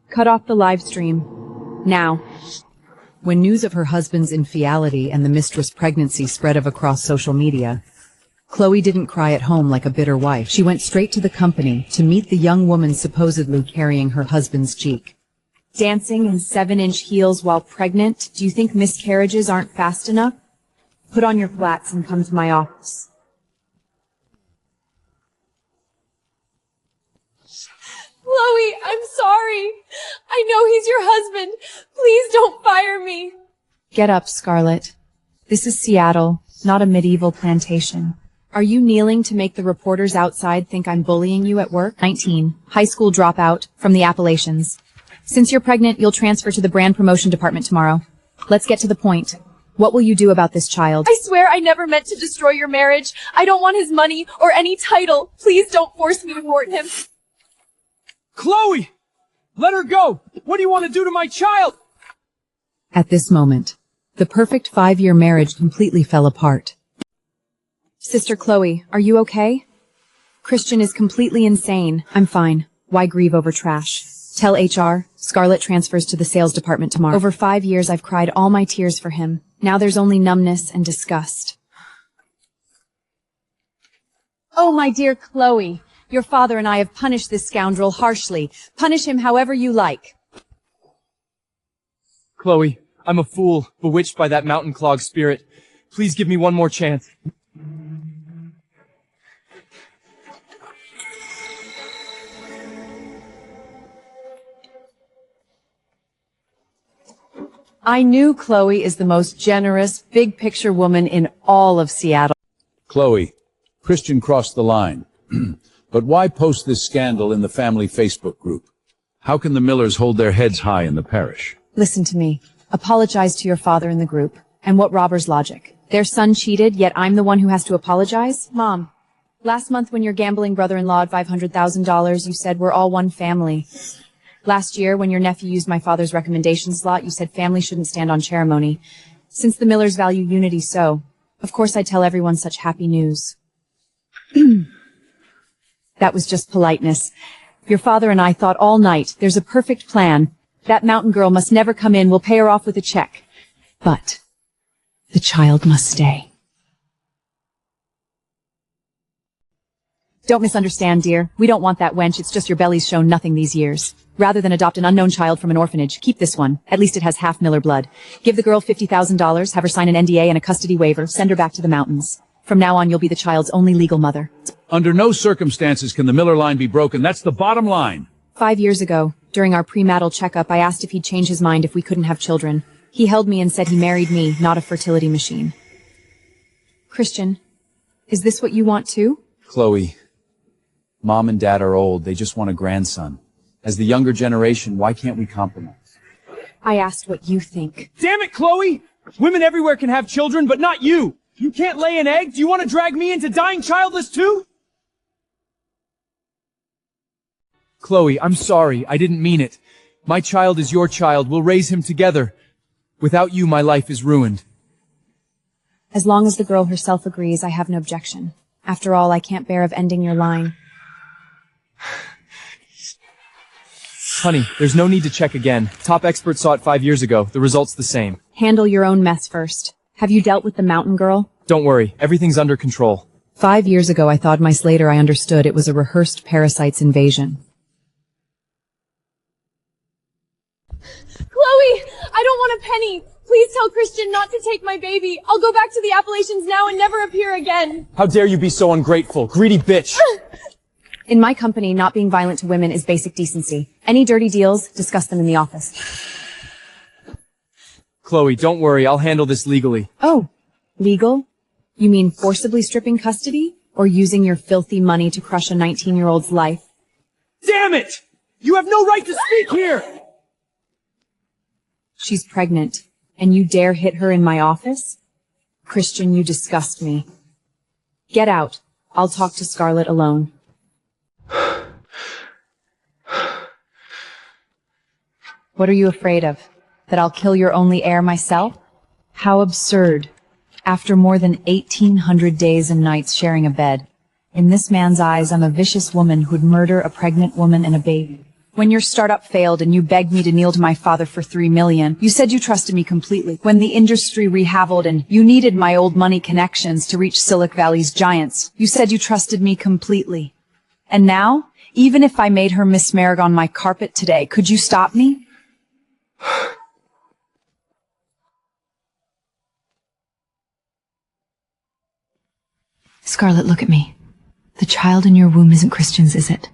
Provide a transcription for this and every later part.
Cut off the live stream. Now. When news of her husband's infidelity and the mistress pregnancy spread across social media, Chloe didn't cry at home like a bitter wife. She went straight to the company to meet the young woman supposedly carrying her husband's cheek. Dancing in 7-inch heels while pregnant? Do you think miscarriages aren't fast enough? Put on your flats and come to my office. Chloe, I'm sorry. I know he's your husband. Please don't fire me. Get up, Scarlett. This is Seattle, not a medieval plantation. Are you kneeling to make the reporters outside think I'm bullying you at work? 19. High school dropout from the Appalachians. Since you're pregnant, you'll transfer to the brand promotion department tomorrow. Let's get to the point. What will you do about this child? I swear I never meant to destroy your marriage. I don't want his money or any title. Please don't force me to court him. Chloe! Let her go! What do you want to do to my child? At this moment, the perfect 5-year marriage completely fell apart. Sister Chloe, are you okay? Christian is completely insane. I'm fine. Why grieve over trash? Tell HR, Scarlett transfers to the sales department tomorrow. Over 5 years, I've cried all my tears for him. Now there's only numbness and disgust. Oh, my dear Chloe, your father and I have punished this scoundrel harshly. Punish him however you like. Chloe, I'm a fool, bewitched by that mountain clog spirit. Please give me one more chance. I knew Chloe is the most generous, big-picture woman in all of Seattle. Chloe, Christian crossed the line. But why post this scandal in the family Facebook group? How can the Millers hold their heads high in the parish? Listen to me. Apologize to your father in the group. And what robber's logic? Their son cheated, yet I'm the one who has to apologize? Mom, last month when your gambling brother-in-law had $500,000, you said we're all one family. Last year, when your nephew used my father's recommendation slot, you said family shouldn't stand on ceremony. Since the Millers value unity so, of course I'd tell everyone such happy news. That was just politeness. Your father and I thought all night, there's a perfect plan. That mountain girl must never come in, we'll pay her off with a check. But the child must stay. Don't misunderstand, dear. We don't want that wench, it's just your belly's shown nothing these years. Rather than adopt an unknown child from an orphanage, keep this one. At least it has half Miller blood. Give the girl $50,000, have her sign an NDA and a custody waiver, send her back to the mountains. From now on, you'll be the child's only legal mother. Under no circumstances can the Miller line be broken. That's the bottom line. 5 years ago, during our prenatal checkup, I asked if he'd change his mind if we couldn't have children. He held me and said he married me, not a fertility machine. Christian, is this what you want too? Chloe, Mom and Dad are old. They just want a grandson. As the younger generation, why can't we compromise? I asked what you think. Damn it, Chloe! Women everywhere can have children, but not you! You can't lay an egg? Do you want to drag me into dying childless too? Chloe, I'm sorry. I didn't mean it. My child is your child. We'll raise him together. Without you, my life is ruined. As long as the girl herself agrees, I have no objection. After all, I can't bear of ending your line. Honey, there's no need to check again. Top experts saw it 5 years ago. The result's the same. Handle your own mess first. Have you dealt with the mountain girl? Don't worry. Everything's under control. 5 years ago, I thought months later I understood it was a rehearsed parasite's invasion. Chloe, I don't want a penny. Please tell Christian not to take my baby. I'll go back to the Appalachians now and never appear again. How dare you be so ungrateful, greedy bitch! In my company, not being violent to women is basic decency. Any dirty deals, discuss them in the office. Chloe, don't worry. I'll handle this legally. Oh, legal? You mean forcibly stripping custody? Or using your filthy money to crush a 19-year-old's life? Damn it! You have no right to speak here! She's pregnant, and you dare hit her in my office? Christian, you disgust me. Get out. I'll talk to Scarlett alone. What are you afraid of? That I'll kill your only heir myself? How absurd. After more than 1,800 days and nights sharing a bed. In this man's eyes, I'm a vicious woman who'd murder a pregnant woman and a baby. When your startup failed and you begged me to kneel to my father for $3 million, you said you trusted me completely. When the industry rehaveled and you needed my old money connections to reach Silicon Valley's giants, you said you trusted me completely. And now, even if I made her Miss Merrick on my carpet today, could you stop me? Scarlett, look at me. The child in your womb isn't Christian's, is it?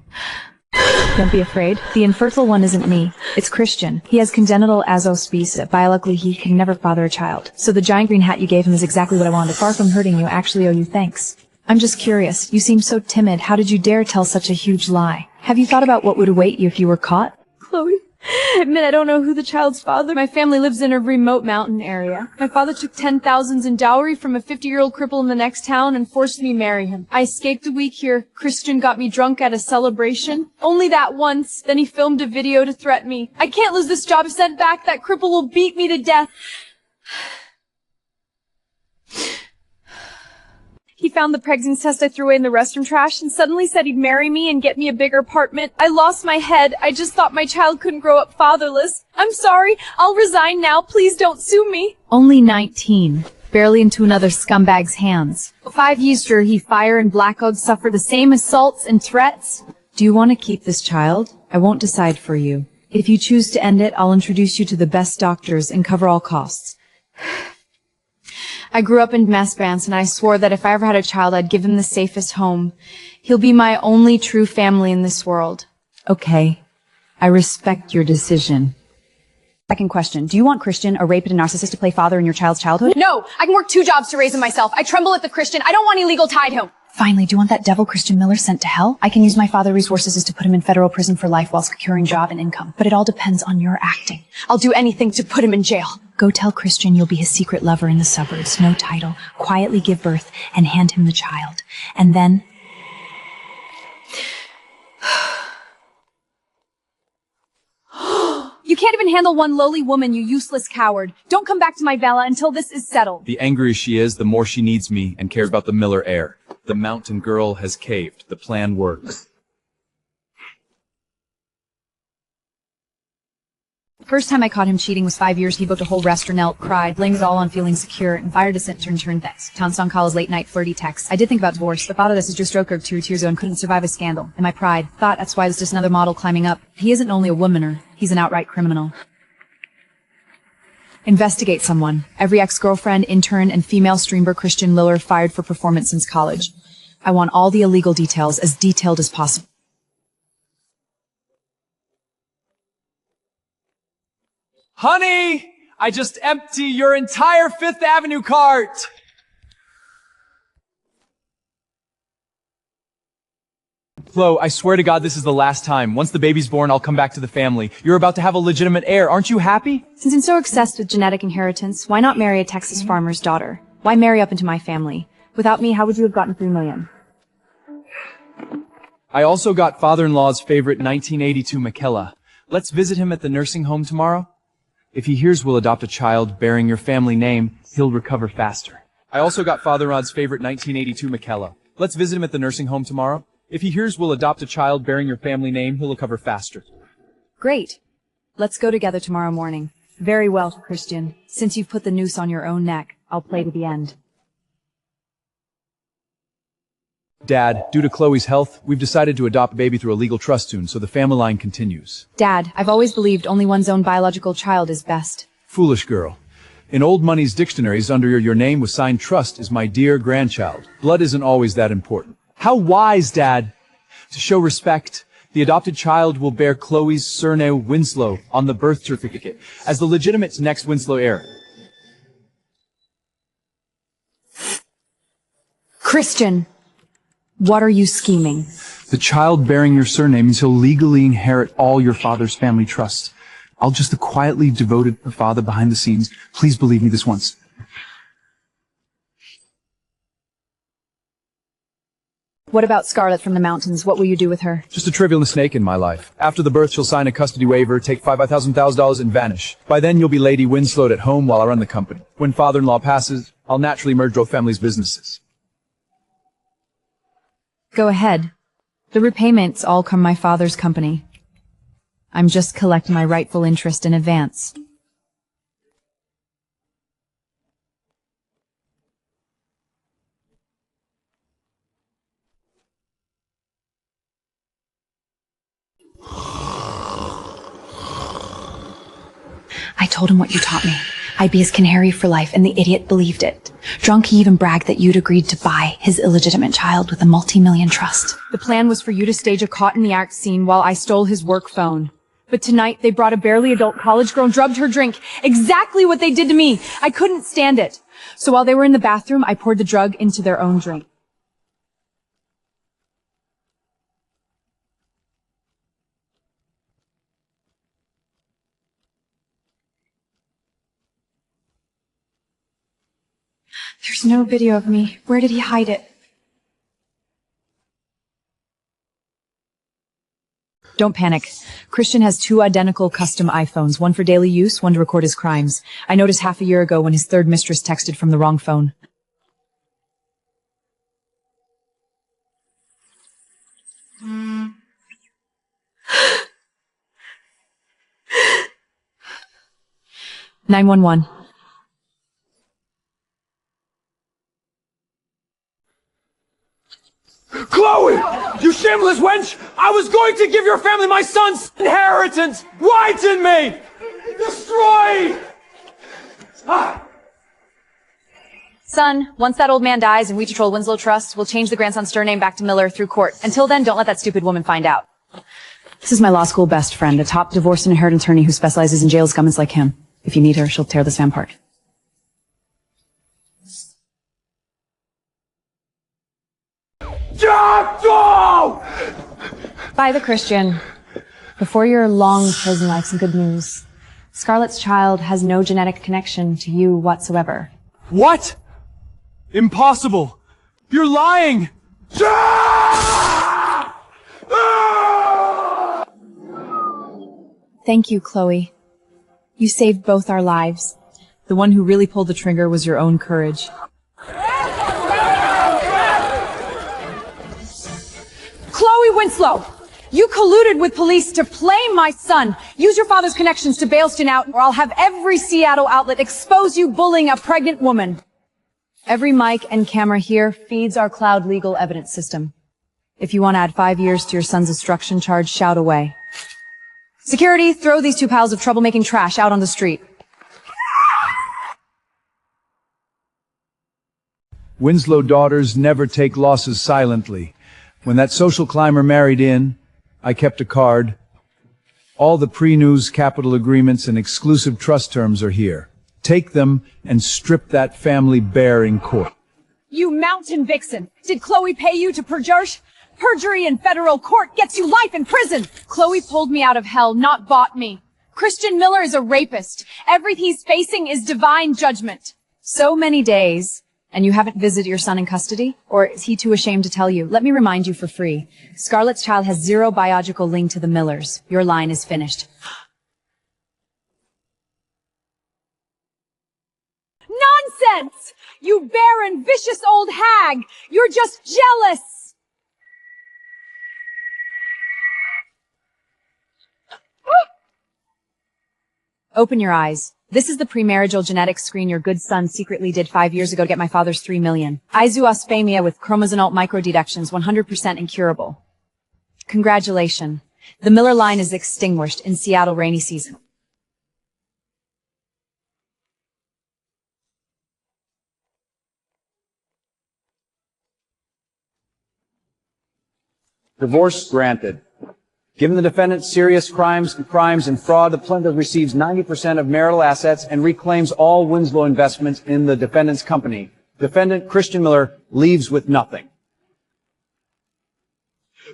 Don't be afraid. The infertile one isn't me. It's Christian. He has congenital azoospecia. Biologically, he can never father a child. So the giant green hat you gave him is exactly what I wanted. Far from hurting you, I actually owe you thanks. I'm just curious. You seem so timid. How did you dare tell such a huge lie? Have you thought about what would await you if you were caught? Chloe, admit I don't know who the child's father. My family lives in a remote mountain area. My father took 10,000 in dowry from a 50-year-old cripple in the next town and forced me to marry him. I escaped a week here. Christian got me drunk at a celebration. Only that once. Then he filmed a video to threaten me. I can't lose this job. If sent back, that cripple will beat me to death. He found the pregnancy test I threw away in the restroom trash and suddenly said he'd marry me and get me a bigger apartment. I lost my head. I just thought my child couldn't grow up fatherless. I'm sorry. I'll resign now. Please don't sue me. Only 19. Barely into another scumbag's hands. 5 years after he fired and blackouts suffer the same assaults and threats. Do you want to keep this child? I won't decide for you. If you choose to end it, I'll introduce you to the best doctors and cover all costs. I grew up in Mass and I swore that if I ever had a child, I'd give him the safest home. He'll be my only true family in this world. Okay. I respect your decision. Second question. Do you want Christian, a rapist and narcissist, to play father in your child's childhood? No, I can work 2 jobs to raise him myself. I tremble at the Christian. I don't want illegal tied home. Finally, do you want that devil Christian Miller sent to hell? I can use my father's resources to put him in federal prison for life while securing job and income. But it all depends on your acting. I'll do anything to put him in jail. Go tell Christian you'll be his secret lover in the suburbs, no title, quietly give birth, and hand him the child. And then... You can't even handle one lowly woman, you useless coward. Don't come back to my villa until this is settled. The angrier she is, the more she needs me and cares about the Miller heir. The mountain girl has caved. The plan works. First time I caught him cheating was 5 years. He booked a whole restaurant, knelt, cried, blamed it all on feeling secure, and fired a center and turned thanks. Pounced on Kyle's late-night flirty texts. I did think about divorce, but thought of this as just stroke of 2 tears ago and couldn't survive a scandal. And my pride thought that's why there's just another model climbing up. He isn't only a womaner, he's an outright criminal. Investigate someone. Every ex-girlfriend, intern, and female streamer Christian Liller fired for performance since college. I want all the illegal details as detailed as possible. Honey! I just empty your entire Fifth Avenue cart! Flo, I swear to God this is the last time. Once the baby's born, I'll come back to the family. You're about to have a legitimate heir. Aren't you happy? Since I'm so obsessed with genetic inheritance, why not marry a Texas farmer's daughter? Why marry up into my family? Without me, how would you have gotten $3 million? I also got father-in-law's favorite 1982 Makela. Let's visit him at the nursing home tomorrow. If he hears we'll adopt a child bearing your family name, he'll recover faster. I also got father-in-law's favorite 1982 Makela. Let's visit him at the nursing home tomorrow. If he hears we'll adopt a child bearing your family name, he'll recover faster. Great. Let's go together tomorrow morning. Very well, Christian. Since you've put the noose on your own neck, I'll play to the end. Dad, due to Chloe's health, we've decided to adopt a baby through a legal trust soon, so the family line continues. Dad, I've always believed only one's own biological child is best. Foolish girl. In Old Money's dictionaries, under your name with signed trust is my dear grandchild. Blood isn't always that important. How wise, Dad! To show respect, the adopted child will bear Chloe's surname Winslow on the birth certificate as the legitimate next Winslow heir. Christian! What are you scheming? The child bearing your surname means he'll legally inherit all your father's family trusts. I'll just the quietly devoted father behind the scenes. Please believe me this once. What about Scarlett from the mountains? What will you do with her? Just a trivial mistake in my life. After the birth, she'll sign a custody waiver, take $5,000 and vanish. By then, you'll be Lady Winslow at home while I run the company. When father-in-law passes, I'll naturally merge both families' businesses. Go ahead. The repayments all come my father's company. I'm just collecting my rightful interest in advance. I told him what you taught me. I'd be his canary for life, and the idiot believed it. Drunk, he even bragged that you'd agreed to buy his illegitimate child with a multi-million trust. The plan was for you to stage a caught-in-the-act scene while I stole his work phone. But tonight, they brought a barely adult college girl and drugged her drink. Exactly what they did to me. I couldn't stand it. So while they were in the bathroom, I poured the drug into their own drink. There's no video of me. Where did he hide it? Don't panic. Christian has 2 identical custom iPhones, one for daily use, one to record his crimes. I noticed half a year ago when his third mistress texted from the wrong phone. "911. Chloe! You shameless wench! I was going to give your family my son's inheritance! Whiten me! Destroy! Son, once that old man dies and we control Winslow Trust, we'll change the grandson's surname back to Miller through court. Until then, don't let that stupid woman find out. This is my law school best friend, a top divorce and inheritance attorney who specializes in jail scummers like him. If you need her, she'll tear this man apart. By the Christian. Before your long prison life, some good news. Scarlett's child has no genetic connection to you whatsoever. What? Impossible! You're lying! Thank you, Chloe. You saved both our lives. The one who really pulled the trigger was your own courage. Chloe Winslow! You colluded with police to play my son. Use your father's connections to bail Stin out, or I'll have every Seattle outlet expose you bullying a pregnant woman. Every mic and camera here feeds our cloud legal evidence system. If you want to add 5 years to your son's obstruction charge, shout away. Security, throw these 2 piles of troublemaking trash out on the street. Winslow daughters never take losses silently. When that social climber married in, I kept a card. All the pre-news capital agreements and exclusive trust terms are here. Take them and strip that family bare in court. You mountain vixen! Did Chloe pay you to perjure? Perjury in federal court gets you life in prison! Chloe pulled me out of hell, not bought me. Christian Miller is a rapist. Everything he's facing is divine judgment. So many days, and you haven't visited your son in custody? Or is he too ashamed to tell you? Let me remind you for free. Scarlett's child has 0 biological link to the Millers. Your line is finished. Nonsense! You barren, vicious old hag! You're just jealous! Open your eyes. This is the premarital genetic screen your good son secretly did 5 years ago to get my father's $3 million. Isoospermia with chromosomal microdeductions, 100% incurable. Congratulations. The Miller line is extinguished in Seattle rainy season. Divorce granted. Given the defendant's serious crimes and fraud, the plaintiff receives 90% of marital assets and reclaims all Winslow investments in the defendant's company. Defendant Christian Miller leaves with nothing.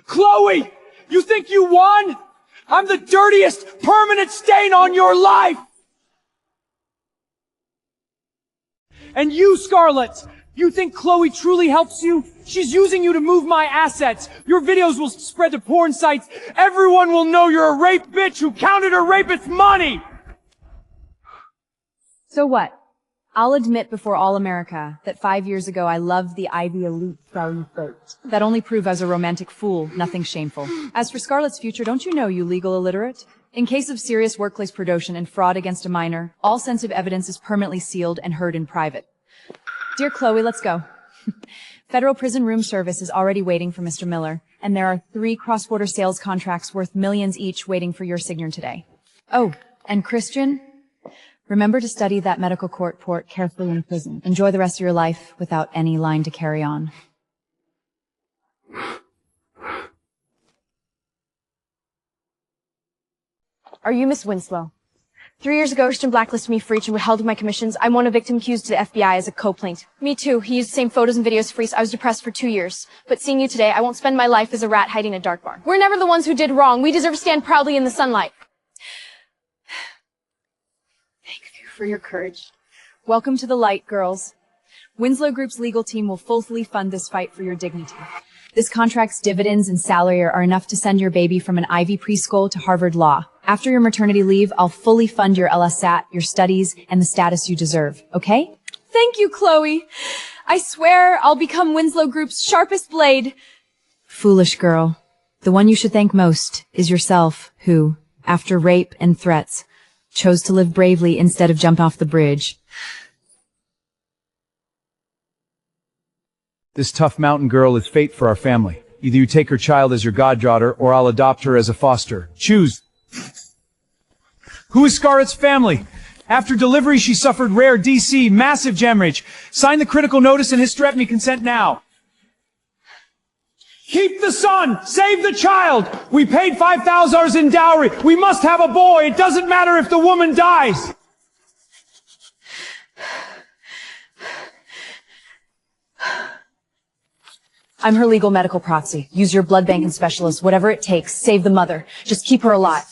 Chloe! You think you won? I'm the dirtiest permanent stain on your life! And you, Scarlett! You think Chloe truly helps you? She's using you to move my assets. Your videos will spread to porn sites. Everyone will know you're a rape bitch who counted her rapist's money! So what? I'll admit before all America that 5 years ago I loved the Ivy Elite Charlie Fate. That only proved I was a romantic fool, nothing shameful. As for Scarlett's future, don't you know, you legal illiterate? In case of serious workplace predation and fraud against a minor, all sensitive evidence is permanently sealed and heard in private. Dear Chloe, let's go. Federal Prison Room Service is already waiting for Mr. Miller, and there are 3 cross-border sales contracts worth millions each waiting for your signature today. Oh, and Christian, remember to study that medical court report carefully in prison. Enjoy the rest of your life without any line to carry on. Are you Miss Winslow? 3 years ago, Christian blacklisted me for each and withheld my commissions. I'm one of victim accused to the FBI as a co-plaintiff. Me too. He used the same photos and videos for so I was depressed for 2 years. But seeing you today, I won't spend my life as a rat hiding in a dark bar. We're never the ones who did wrong. We deserve to stand proudly in the sunlight. Thank you for your courage. Welcome to the light, girls. Winslow Group's legal team will fully fund this fight for your dignity. This contract's dividends and salary are enough to send your baby from an Ivy preschool to Harvard Law. After your maternity leave, I'll fully fund your LSAT, your studies, and the status you deserve, okay? Thank you, Chloe. I swear I'll become Winslow Group's sharpest blade. Foolish girl. The one you should thank most is yourself, who, after rape and threats, chose to live bravely instead of jump off the bridge. This tough mountain girl is fate for our family. Either you take her child as your goddaughter, or I'll adopt her as a foster. Choose. Who is Scarlett's family? After delivery, she suffered rare DC, massive hemorrhage. Sign the critical notice and hysterectomy consent now. Keep the son! Save the child! We paid $5,000 in dowry. We must have a boy. It doesn't matter if the woman dies. I'm her legal medical proxy. Use your blood bank and specialist, whatever it takes. Save the mother. Just keep her alive.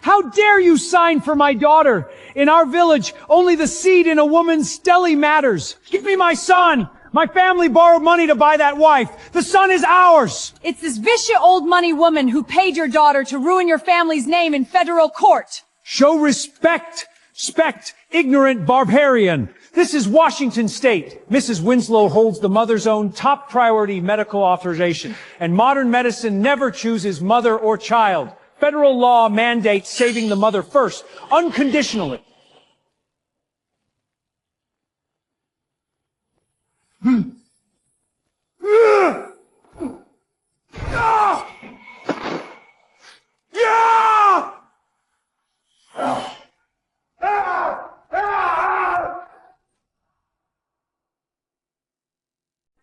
How dare you sign for my daughter? In our village, only the seed in a woman's stele matters. Give me my son! My family borrowed money to buy that wife. The son is ours! It's this vicious old money woman who paid your daughter to ruin your family's name in federal court. Show respect! Spect, ignorant barbarian! This is Washington State. Mrs. Winslow holds the mother's own top priority medical authorization, and modern medicine never chooses mother or child. Federal law mandates saving the mother first, unconditionally.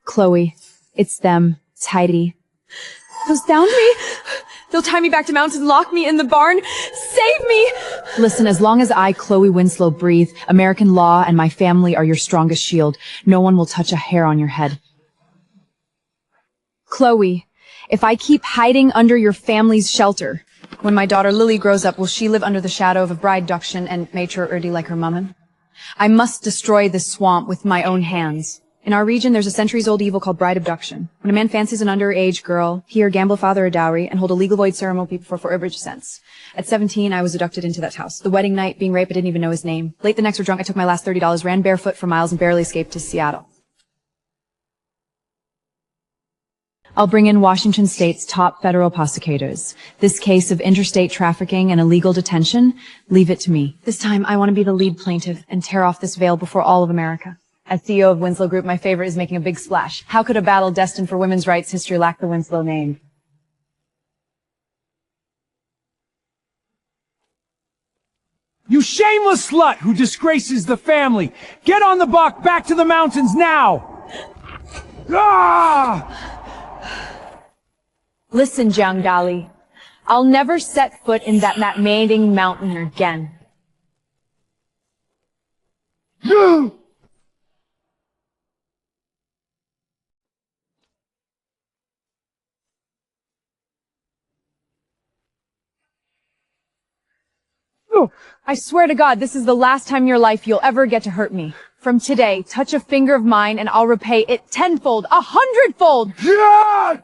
Chloe, it's them. It's Heidi. They'll down me. They'll tie me back to mountains and lock me in the barn. Save me! Listen, as long as I, Chloe Winslow, breathe, American law and my family are your strongest shield. No one will touch a hair on your head. Chloe, if I keep hiding under your family's shelter, when my daughter Lily grows up, will she live under the shadow of a bride abduction and matriarchy like her mummin? I must destroy this swamp with my own hands. In our region, there's a centuries-old evil called bride abduction. When a man fancies an underage girl, he or gamble father a dowry and hold a legal void ceremony for forbidden sense. At 17, I was abducted into that house. The wedding night, being raped, I didn't even know his name. Late the next were drunk, I took my last $30, ran barefoot for miles and barely escaped to Seattle. I'll bring in Washington State's top federal prosecutors. This case of interstate trafficking and illegal detention, leave it to me. This time, I want to be the lead plaintiff and tear off this veil before all of America. As CEO of Winslow Group, my favorite is making a big splash. How could a battle destined for women's rights history lack the Winslow name? You shameless slut who disgraces the family! Get on the buck, back to the mountains now! Ah! Listen, Jiang Dali. I'll never set foot in that mating mountain again. I swear to God, this is the last time in your life you'll ever get to hurt me. From today, touch a finger of mine and I'll repay it tenfold, 100-fold! Yeah!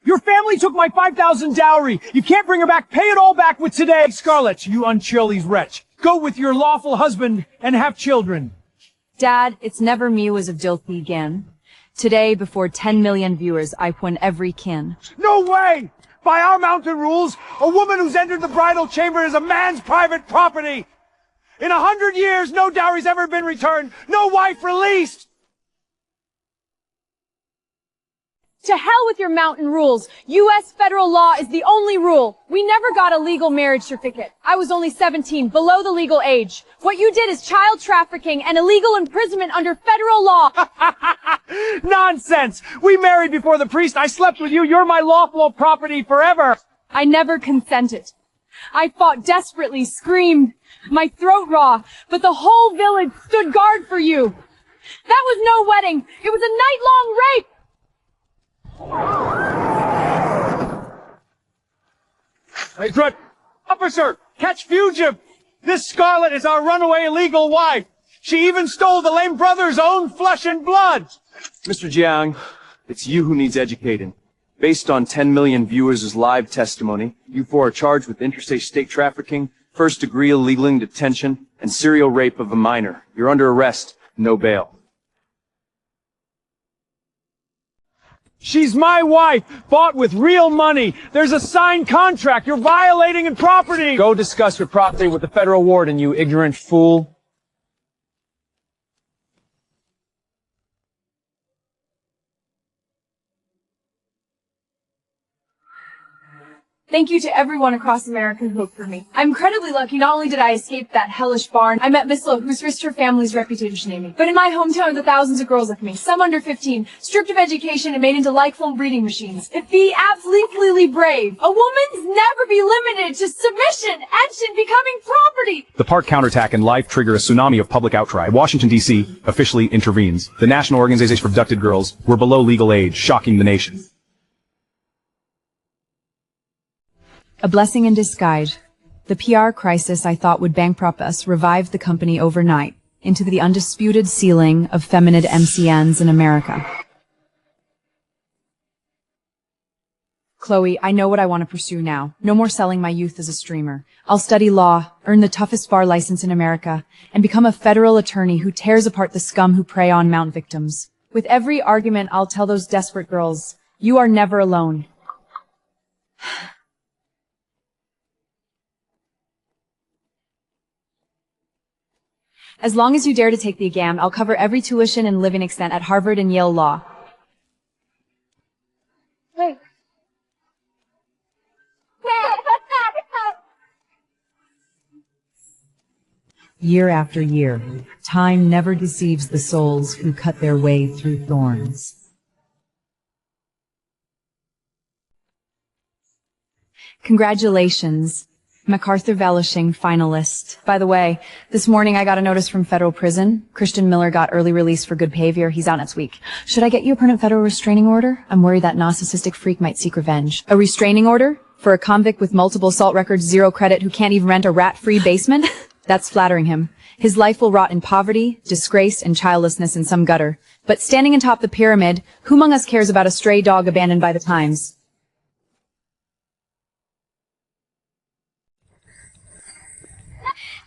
Your family took my $5,000 dowry. You can't bring her back. Pay it all back with today. Scarlett, you unchilly's wretch. Go with your lawful husband and have children. Dad, it's never me who was a dilthy again. Today, before 10 million viewers, I won every kin. No way! By our mountain rules, a woman who's entered the bridal chamber is a man's private property. In 100 years, no dowry's ever been returned, no wife released. To hell with your mountain rules. U.S. federal law is the only rule. We never got a legal marriage certificate. I was only 17, below the legal age. What you did is child trafficking and illegal imprisonment under federal law. Nonsense! We married before the priest. I slept with you. You're my lawful property forever. I never consented. I fought desperately, screamed, my throat raw, but the whole village stood guard for you. That was no wedding. It was a night-long rape. Hey, Drut! Officer! Catch fugitive! This Scarlet is our runaway illegal wife! She even stole the lame brother's own flesh and blood! Mr. Jiang, it's you who needs educating. Based on 10 million viewers' live testimony, you four are charged with interstate state trafficking, first-degree illegal detention, and serial rape of a minor. You're under arrest, no bail. She's my wife, bought with real money. There's a signed contract. You're violating in property. Go discuss your property with the federal warden, you ignorant fool. Thank you to everyone across America who voted for me. I'm incredibly lucky. Not only did I escape that hellish barn, I met Miss Lowe, who's risked her family's reputation in me. But in my hometown are the thousands of girls like me, some under 15, stripped of education and made into like-foam breeding machines. Be absolutely brave. A woman's never be limited to submission, action, becoming property. The park counterattack and life trigger a tsunami of public outcry. Washington, D.C. officially intervenes. The National Organization for Abducted Girls were below legal age, shocking the nation. A blessing in disguise. The PR crisis I thought would bankrupt us revived the company overnight into the undisputed ceiling of feminine MCNs in America. Chloe, I know what I want to pursue now. No more selling my youth as a streamer. I'll study law, earn the toughest bar license in America, and become a federal attorney who tears apart the scum who prey on Mount victims. With every argument, I'll tell those desperate girls, you are never alone. As long as you dare to take the exam, I'll cover every tuition and living extent at Harvard and Yale Law. Hey. Year after year, time never deceives the souls who cut their way through thorns. Congratulations, MacArthur Valishing finalist. By the way, this morning I got a notice from federal prison. Christian Miller got early release for good behavior. He's out next week. Should I get you a permanent federal restraining order? I'm worried that narcissistic freak might seek revenge. A restraining order? For a convict with multiple assault records, 0 credit, who can't even rent a rat-free basement? That's flattering him. His life will rot in poverty, disgrace, and childlessness in some gutter. But standing atop the pyramid, who among us cares about a stray dog abandoned by the times?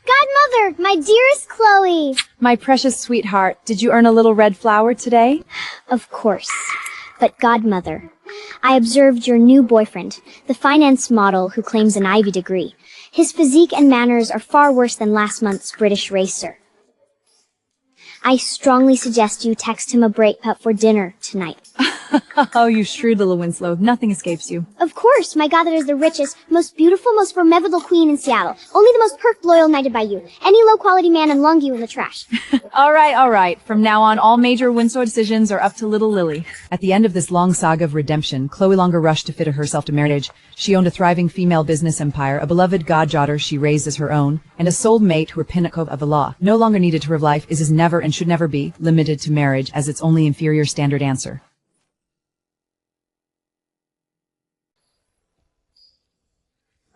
Godmother, my dearest Chloe. My precious sweetheart, did you earn a little red flower today? Of course. But Godmother, I observed your new boyfriend, the finance model who claims an Ivy degree. His physique and manners are far worse than last month's British racer. I strongly suggest you text him a breakup for dinner tonight. Oh, you shrewd little Winslow. Nothing escapes you. Of course, my godmother is the richest, most beautiful, most formidable queen in Seattle. Only the most perfect loyal knighted by you. Any low-quality man and lung you in the trash. All right. From now on, all major Winslow decisions are up to little Lily. At the end of this long saga of redemption, Chloe longer rushed to fit herself to marriage. She owned a thriving female business empire, a beloved goddaughter she raised as her own, and a soulmate who were pinnacle of the law. No longer needed to live life is never and should never be limited to marriage as its only inferior standard answer.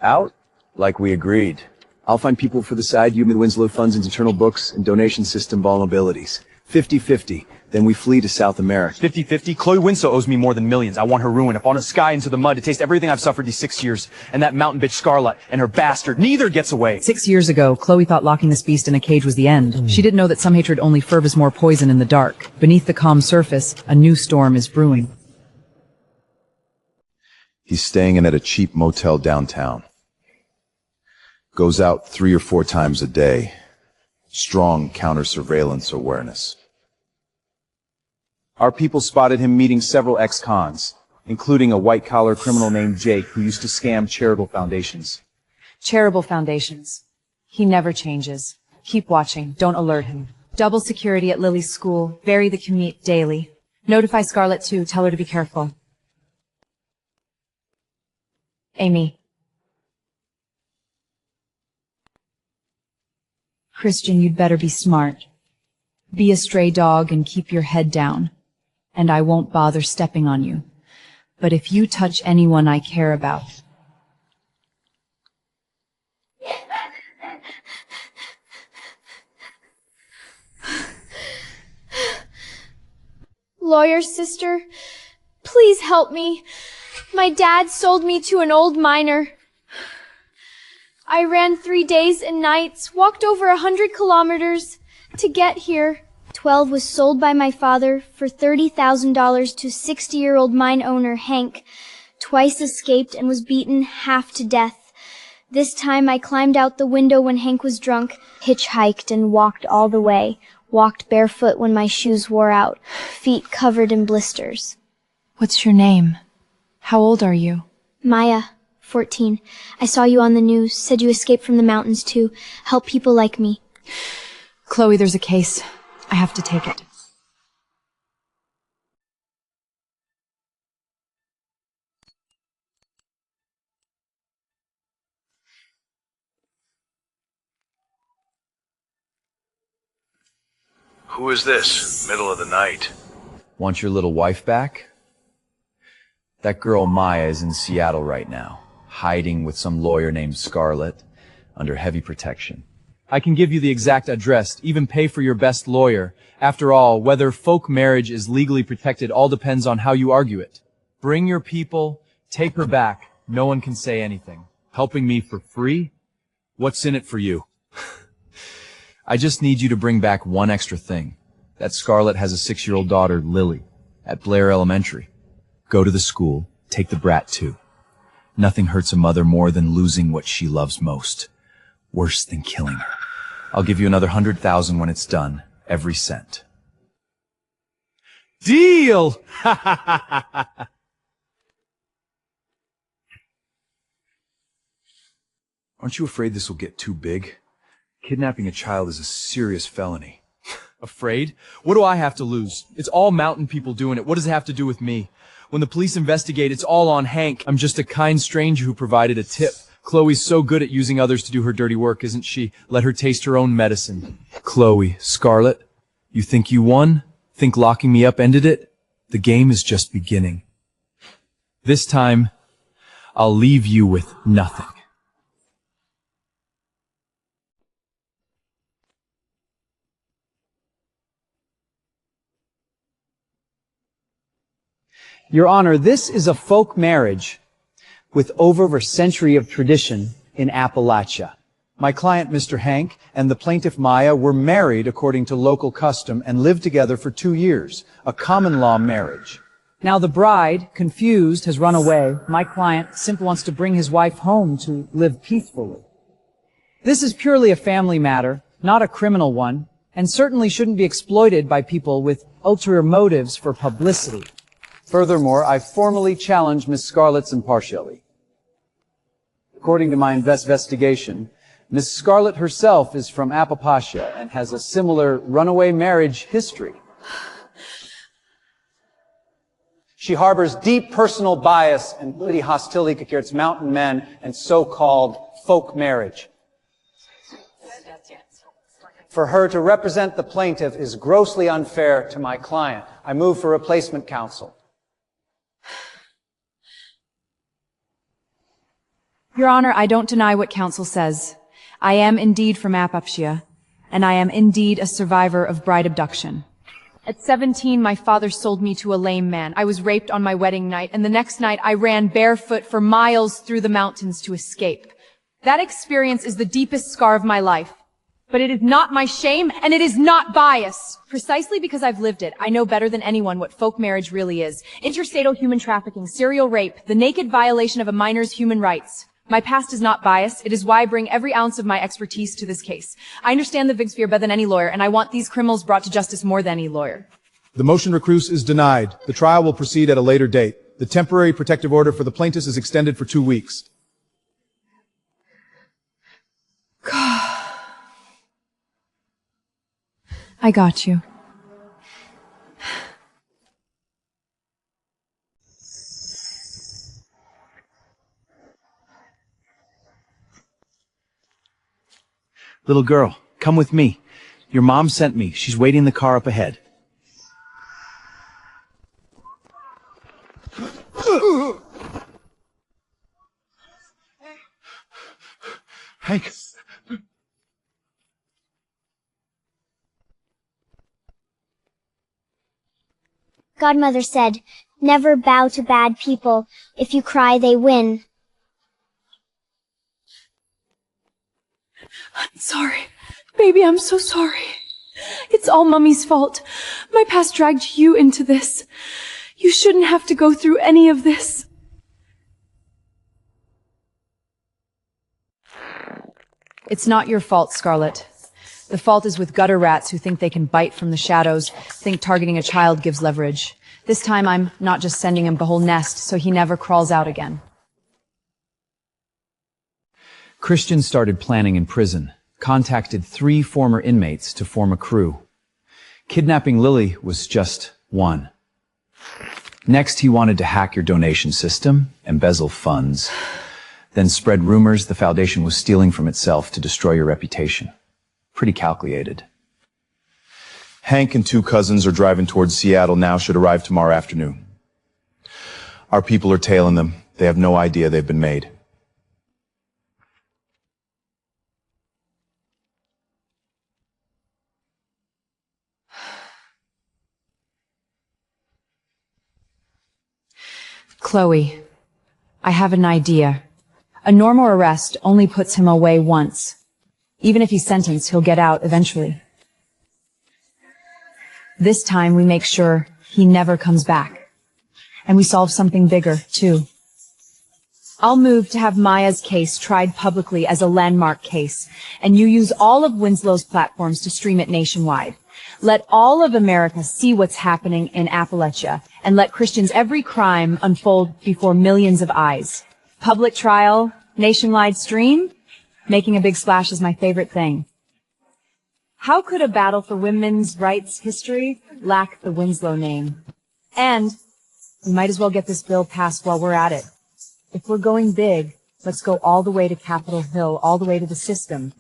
Out? Like we agreed. I'll find people for the side you and Winslow funds into internal books and donation system vulnerabilities. 50-50. Then we flee to South America. 50-50. Chloe Winslow owes me more than millions. I want her ruined. I want her sky into the mud to taste everything I've suffered these 6 years. And that mountain bitch Scarlett and her bastard, neither gets away. 6 years ago, Chloe thought locking this beast in a cage was the end. She didn't know that some hatred only fervors more poison in the dark. Beneath the calm surface, a new storm is brewing. He's staying in at a cheap motel downtown. Goes out 3 or 4 times a day. Strong counter-surveillance awareness. Our people spotted him meeting several ex-cons, including a white-collar criminal named Jake who used to scam charitable foundations. Charitable foundations. He never changes. Keep watching. Don't alert him. Double security at Lily's school. Vary the commute daily. Notify Scarlett too. Tell her to be careful. Amy. Christian, you'd better be smart. Be a stray dog and keep your head down. And I won't bother stepping on you. But if you touch anyone I care about... Lawyer sister, please help me. My dad sold me to an old miner. I ran 3 days and nights, walked over 100 kilometers to get here. 12 was sold by my father for $30,000 to 60-year-old mine owner Hank. Twice escaped and was beaten half to death. This time I climbed out the window when Hank was drunk, hitchhiked and walked all the way. Walked barefoot when my shoes wore out, feet covered in blisters. What's your name? How old are you? Maya, 14. I saw you on the news, said you escaped from the mountains to help people like me. Chloe, there's a case. I have to take it. Who is this? Middle of the night. Want your little wife back? That girl Maya is in Seattle right now, hiding with some lawyer named Scarlett, under heavy protection. I can give you the exact address, even pay for your best lawyer. After all, whether folk marriage is legally protected all depends on how you argue it. Bring your people, take her back. No one can say anything. Helping me for free? What's in it for you? I just need you to bring back one extra thing. That Scarlett has a 6-year-old daughter, Lily, at Blair Elementary. Go to the school, take the brat too. Nothing hurts a mother more than losing what she loves most. Worse than killing her. I'll give you another 100,000 when it's done. Every cent. Deal! Aren't you afraid this will get too big? Kidnapping a child is a serious felony. Afraid? What do I have to lose? It's all mountain people doing it. What does it have to do with me? When the police investigate, it's all on Hank. I'm just a kind stranger who provided a tip. Chloe's so good at using others to do her dirty work, isn't she? Let her taste her own medicine. Chloe, Scarlett, you think you won? Think locking me up ended it? The game is just beginning. This time, I'll leave you with nothing. Your Honor, this is a folk marriage with over a century of tradition in Appalachia. My client, Mr. Hank, and the plaintiff, Maya, were married according to local custom and lived together for 2 years, a common law marriage. Now the bride, confused, has run away. My client simply wants to bring his wife home to live peacefully. This is purely a family matter, not a criminal one, and certainly shouldn't be exploited by people with ulterior motives for publicity. Furthermore, I formally challenge Miss Scarlett's impartiality. According to my investigation, Miss Scarlett herself is from Appalachia and has a similar runaway marriage history. She harbors deep personal bias and bloody hostility towards mountain men and so-called folk marriage. For her to represent the plaintiff is grossly unfair to my client. I move for replacement counsel. Your Honor, I don't deny what counsel says. I am indeed from Appalachia, and I am indeed a survivor of bride abduction. At 17, my father sold me to a lame man. I was raped on my wedding night, and the next night I ran barefoot for miles through the mountains to escape. That experience is the deepest scar of my life. But it is not my shame, and it is not bias. Precisely because I've lived it, I know better than anyone what folk marriage really is. Interstatal human trafficking, serial rape, the naked violation of a minor's human rights. My past is not bias. It is why I bring every ounce of my expertise to this case. I understand the VIG sphere better than any lawyer, and I want these criminals brought to justice more than any lawyer. The motion recluse is denied. The trial will proceed at a later date. The temporary protective order for the plaintiffs is extended for 2 weeks. I got you. Little girl, come with me. Your mom sent me. She's waiting in the car up ahead. Hank. Godmother said, "Never bow to bad people. If you cry, they win." I'm sorry. Baby, I'm so sorry. It's all Mummy's fault. My past dragged you into this. You shouldn't have to go through any of this. It's not your fault, Scarlett. The fault is with gutter rats who think they can bite from the shadows, think targeting a child gives leverage. This time I'm not just sending him the whole nest so he never crawls out again. Christian started planning in prison, contacted 3 former inmates to form a crew. Kidnapping Lily was just one. Next, he wanted to hack your donation system, embezzle funds, then spread rumors the foundation was stealing from itself to destroy your reputation. Pretty calculated. Hank and 2 cousins are driving towards Seattle now, should arrive tomorrow afternoon. Our people are tailing them. They have no idea they've been made. Chloe, I have an idea. A normal arrest only puts him away once. Even if he's sentenced, he'll get out eventually. This time we make sure he never comes back. And we solve something bigger, too. I'll move to have Maya's case tried publicly as a landmark case, and you use all of Winslow's platforms to stream it nationwide. Let all of America see what's happening in Appalachia, and let Christian's every crime unfold before millions of eyes. Public trial, nationwide stream? Making a big splash is my favorite thing. How could a battle for women's rights history lack the Winslow name? And we might as well get this bill passed while we're at it. If we're going big, let's go all the way to Capitol Hill, all the way to the system,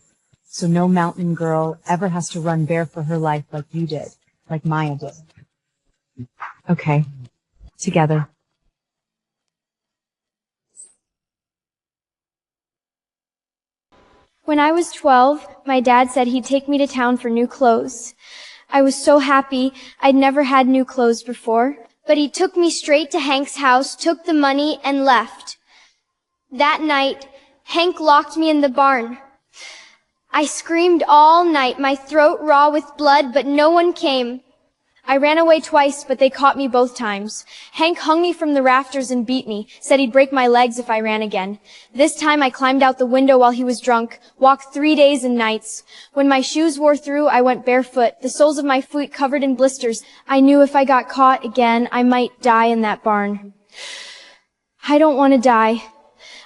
so no mountain girl ever has to run bare for her life like you did, like Maya did. Okay, together. When I was 12, my dad said he'd take me to town for new clothes. I was so happy. I'd never had new clothes before. But he took me straight to Hank's house, took the money, and left. That night, Hank locked me in the barn. I screamed all night, my throat raw with blood, but no one came. I ran away twice, but they caught me both times. Hank hung me from the rafters and beat me, said he'd break my legs if I ran again. This time I climbed out the window while he was drunk, walked 3 days and nights. When my shoes wore through, I went barefoot, the soles of my feet covered in blisters. I knew if I got caught again, I might die in that barn. I don't want to die.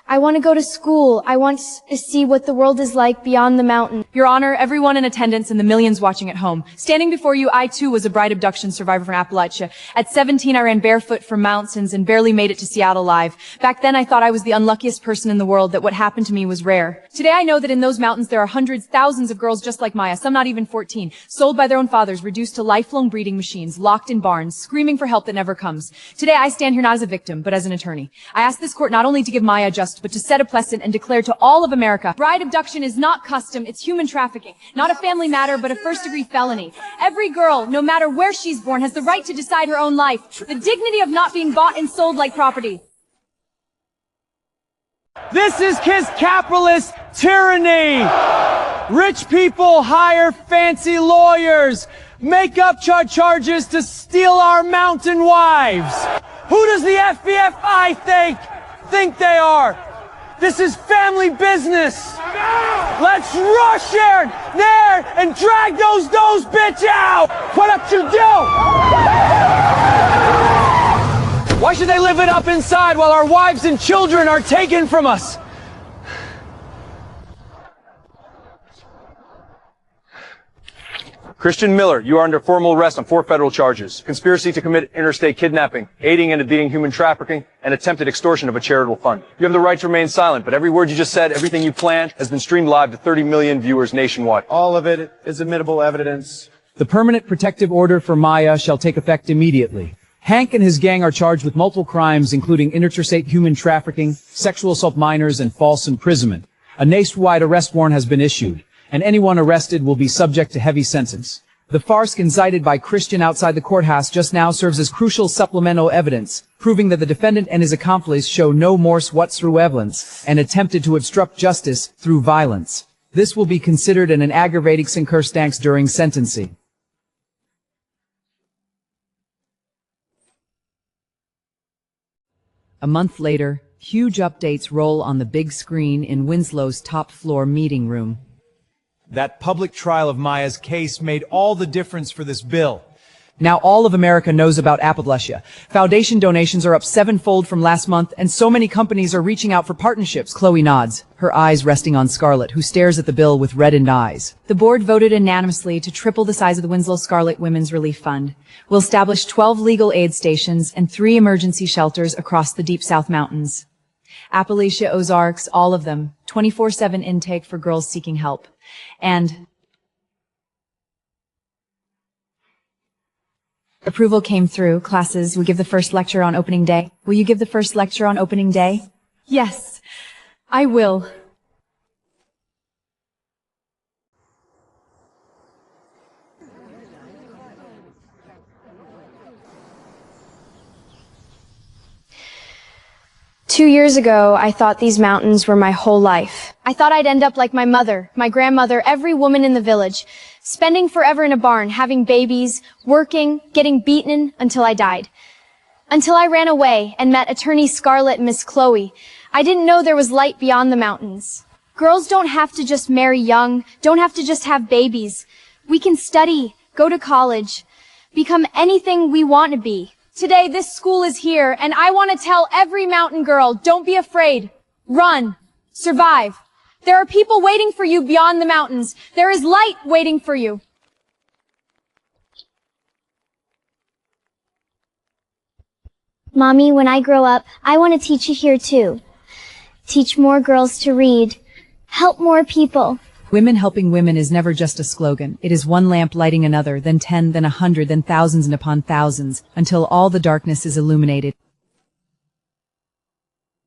I want to go to school. I want to see what the world is like beyond the mountain. Your Honor, everyone in attendance and the millions watching at home. Standing before you, I too was a bride abduction survivor from Appalachia. At 17, I ran barefoot from mountains and barely made it to Seattle alive. Back then, I thought I was the unluckiest person in the world, that what happened to me was rare. Today, I know that in those mountains, there are hundreds, thousands of girls just like Maya, some not even 14, sold by their own fathers, reduced to lifelong breeding machines, locked in barns, screaming for help that never comes. Today, I stand here not as a victim, but as an attorney. I ask this court not only to give Maya justice, just, but to set a precedent and declare to all of America, bride abduction is not custom, it's human trafficking. Not a family matter, but a first-degree felony. Every girl, no matter where she's born, has the right to decide her own life. The dignity of not being bought and sold like property. This is his capitalist tyranny. Rich people hire fancy lawyers, make up charges to steal our mountain wives. Who does the FBI think they are? This is family business. Let's rush there and drag those bitch out. What you do? Why should they live it up inside while our wives and children are taken from us? Christian Miller, you are under formal arrest on 4 federal charges. Conspiracy to commit interstate kidnapping, aiding and abetting human trafficking, and attempted extortion of a charitable fund. You have the right to remain silent, but every word you just said, everything you planned, has been streamed live to 30 million viewers nationwide. All of it is admissible evidence. The permanent protective order for Maya shall take effect immediately. Hank and his gang are charged with multiple crimes, including interstate human trafficking, sexual assault minors, and false imprisonment. A nationwide arrest warrant has been issued, and anyone arrested will be subject to heavy sentence. The farce incited by Christian outside the courthouse just now serves as crucial supplemental evidence, proving that the defendant and his accomplice show no remorse whatsoever and attempted to obstruct justice through violence. This will be considered an aggravating circumstance during sentencing. A month later, huge updates roll on the big screen in Winslow's top-floor meeting room. That public trial of Maya's case made all the difference for this bill. Now all of America knows about Appalachia. Foundation donations are up 7-fold from last month, and so many companies are reaching out for partnerships. Chloe nods, her eyes resting on Scarlett, who stares at the bill with reddened eyes. The board voted unanimously to triple the size of the Winslow Scarlet Women's Relief Fund. We'll establish 12 legal aid stations and 3 emergency shelters across the Deep South Mountains. Appalachia, Ozarks, all of them, 24/7 intake for girls seeking help. And approval came through. Classes, we give the first lecture on opening day. Will you give the first lecture on opening day? Yes, I will. Two years ago, I thought these mountains were my whole life. I thought I'd end up like my mother, my grandmother, every woman in the village, spending forever in a barn, having babies, working, getting beaten until I died. Until I ran away and met attorney Scarlett and Miss Chloe. I didn't know there was light beyond the mountains. Girls don't have to just marry young, don't have to just have babies. We can study, go to college, become anything we want to be. Today, this school is here, and I want to tell every mountain girl, don't be afraid. Run. Survive. There are people waiting for you beyond the mountains. There is light waiting for you. Mommy, when I grow up, I want to teach it here too. Teach more girls to read. Help more people. Women helping women is never just a slogan. It is one lamp lighting another, then 10, then 100, then thousands and upon thousands, until all the darkness is illuminated.